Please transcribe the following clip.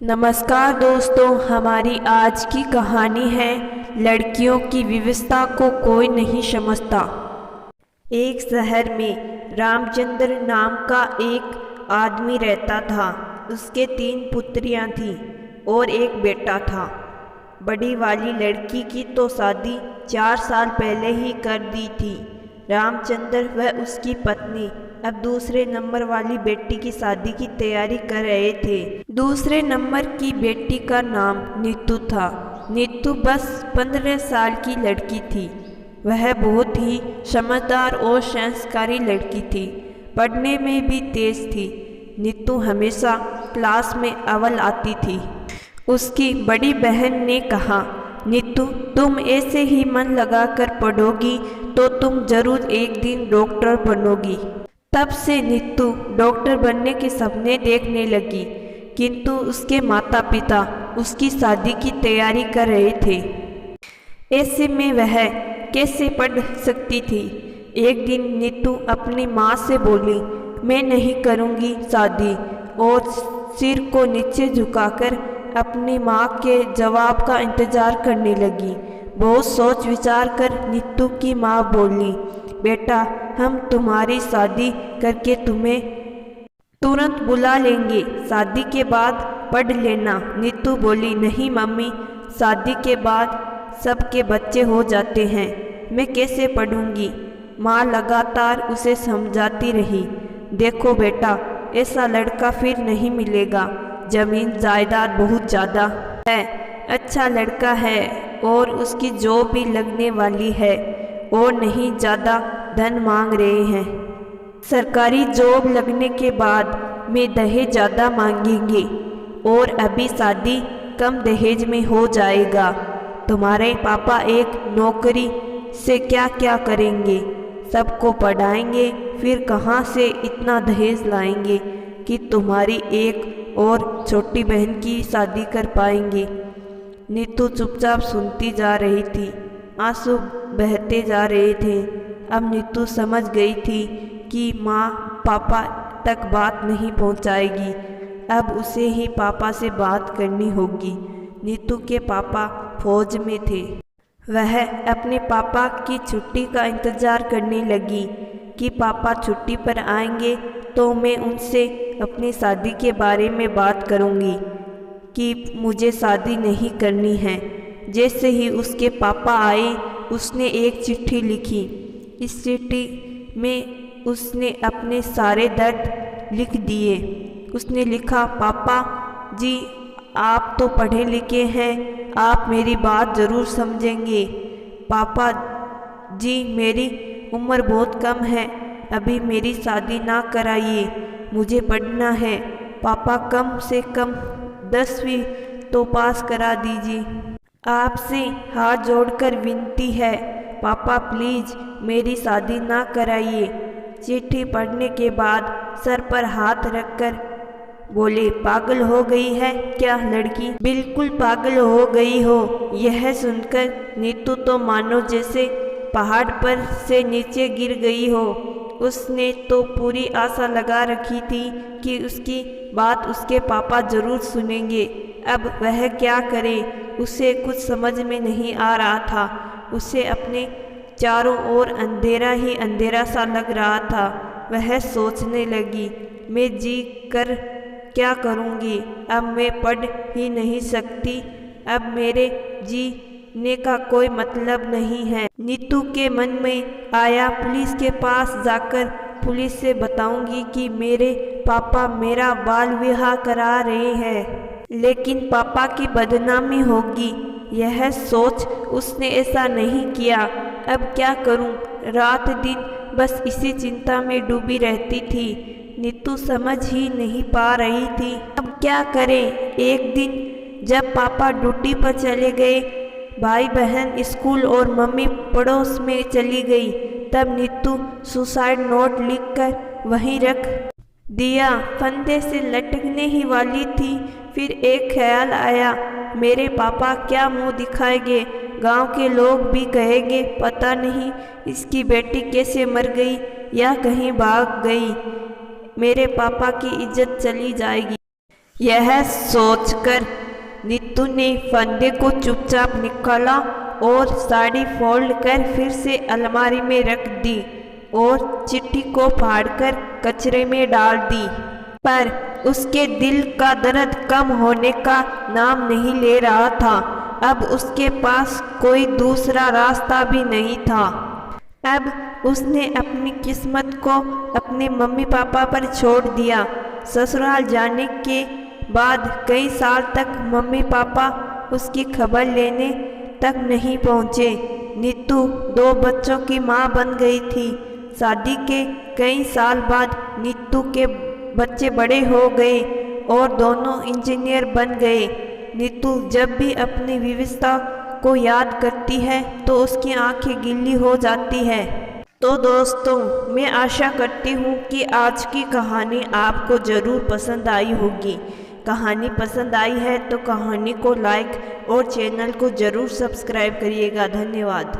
नमस्कार दोस्तों, हमारी आज की कहानी है लड़कियों की विविधता को कोई नहीं समझता। एक शहर में रामचंद्र नाम का एक आदमी रहता था। उसके 3 पुत्रियां थीं और एक बेटा था। बड़ी वाली लड़की की तो शादी 4 साल पहले ही कर दी थी। रामचंद्र व उसकी पत्नी अब दूसरे नंबर वाली बेटी की शादी की तैयारी कर रहे थे। दूसरे नंबर की बेटी का नाम नीतू था। नीतू बस 15 साल की लड़की थी। वह बहुत ही समझदार और संस्कारी लड़की थी। पढ़ने में भी तेज थी। नीतू हमेशा क्लास में अव्वल आती थी। उसकी बड़ी बहन ने कहा, नीतू तुम ऐसे ही मन लगाकर पढ़ोगी तो तुम जरूर एक दिन डॉक्टर बनोगी। तब से नीतू डॉक्टर बनने के सपने देखने लगी, किंतु उसके माता पिता उसकी शादी की तैयारी कर रहे थे। ऐसे में वह कैसे पढ़ सकती थी। एक दिन नीतू अपनी माँ से बोली, मैं नहीं करूँगी शादी, और सिर को नीचे झुकाकर अपनी माँ के जवाब का इंतजार करने लगी। बहुत सोच विचार कर नीतू की माँ बोली, बेटा हम तुम्हारी शादी करके तुम्हें तुरंत बुला लेंगे, शादी के बाद पढ़ लेना। नीतू बोली, नहीं मम्मी, शादी के बाद सबके बच्चे हो जाते हैं, मैं कैसे पढ़ूंगी। माँ लगातार उसे समझाती रही, देखो बेटा ऐसा लड़का फिर नहीं मिलेगा, जमीन जायदाद बहुत ज़्यादा है, अच्छा लड़का है और उसकी जॉब भी लगने वाली है और नहीं ज़्यादा धन मांग रहे हैं। सरकारी जॉब लगने के बाद में दहेज ज़्यादा मांगेंगे और अभी शादी कम दहेज में हो जाएगा। तुम्हारे पापा एक नौकरी से क्या क्या करेंगे, सबको पढ़ाएंगे, फिर कहाँ से इतना दहेज लाएंगे कि तुम्हारी एक और छोटी बहन की शादी कर पाएंगे। नीतू चुपचाप सुनती जा रही थी। आंसू बहते जा रहे थे। अब नीतू समझ गई थी कि माँ पापा तक बात नहीं पहुँचाएगी। अब उसे ही पापा से बात करनी होगी। नीतू के पापा फौज में थे। वह अपने पापा की छुट्टी का इंतज़ार करने लगी कि पापा छुट्टी पर आएंगे तो मैं उनसे अपनी शादी के बारे में बात करूंगी कि मुझे शादी नहीं करनी है। जैसे ही उसके पापा आए उसने एक चिट्ठी लिखी। इस चिट्ठी में उसने अपने सारे दर्द लिख दिए। उसने लिखा, पापा जी आप तो पढ़े लिखे हैं, आप मेरी बात ज़रूर समझेंगे। पापा जी मेरी उम्र बहुत कम है, अभी मेरी शादी ना कराइए, मुझे पढ़ना है। पापा कम से कम 10वीं तो पास करा दीजिए। आपसे हाथ जोड़कर विनती है, पापा प्लीज़ मेरी शादी ना कराइए। चिट्ठी पढ़ने के बाद सर पर हाथ रखकर बोले, पागल हो गई है क्या लड़की, बिल्कुल पागल हो गई हो। यह सुनकर नीतू तो मानो जैसे पहाड़ पर से नीचे गिर गई हो। उसने तो पूरी आशा लगा रखी थी कि उसकी बात उसके पापा ज़रूर सुनेंगे। अब वह क्या करे, उसे कुछ समझ में नहीं आ रहा था। उसे अपने चारों ओर अंधेरा ही अंधेरा सा लग रहा था। वह सोचने लगी, मैं जी कर क्या करूँगी, अब मैं पढ़ ही नहीं सकती, अब मेरे जीने का कोई मतलब नहीं है। नीतू के मन में आया, पुलिस के पास जाकर पुलिस से बताऊंगी कि मेरे पापा मेरा बाल विवाह करा रहे हैं, लेकिन पापा की बदनामी होगी। यह सोच उसने ऐसा नहीं किया। अब क्या करूं, रात दिन बस इसी चिंता में डूबी रहती थी। नीतू समझ ही नहीं पा रही थी अब क्या करे। एक दिन जब पापा ड्यूटी पर चले गए, भाई बहन स्कूल और मम्मी पड़ोस में चली गई, तब नीतू सुसाइड नोट लिखकर वहीं रख दिया। फंदे से लटकने ही वाली थी, फिर एक ख्याल आया, मेरे पापा क्या मुंह दिखाएंगे, गांव के लोग भी कहेंगे पता नहीं इसकी बेटी कैसे मर गई या कहीं भाग गई, मेरे पापा की इज्जत चली जाएगी। यह सोचकर नीतू ने फंदे को चुपचाप निकाला और साड़ी फोल्ड कर फिर से अलमारी में रख दी और चिट्ठी को फाड़कर कचरे में डाल दी। पर उसके दिल का दर्द कम होने का नाम नहीं ले रहा था। अब उसके पास कोई दूसरा रास्ता भी नहीं था। अब उसने अपनी किस्मत को अपने मम्मी पापा पर छोड़ दिया। ससुराल जाने के बाद कई साल तक मम्मी पापा उसकी खबर लेने तक नहीं पहुँचे। नीतू 2 बच्चों की माँ बन गई थी। शादी के कई साल बाद नीतू के बच्चे बड़े हो गए और दोनों इंजीनियर बन गए। नीतू जब भी अपनी विविधता को याद करती है तो उसकी आंखें गीली हो जाती है। तो दोस्तों, मैं आशा करती हूँ कि आज की कहानी आपको ज़रूर पसंद आई होगी। कहानी पसंद आई है तो कहानी को लाइक और चैनल को ज़रूर सब्सक्राइब करिएगा। धन्यवाद।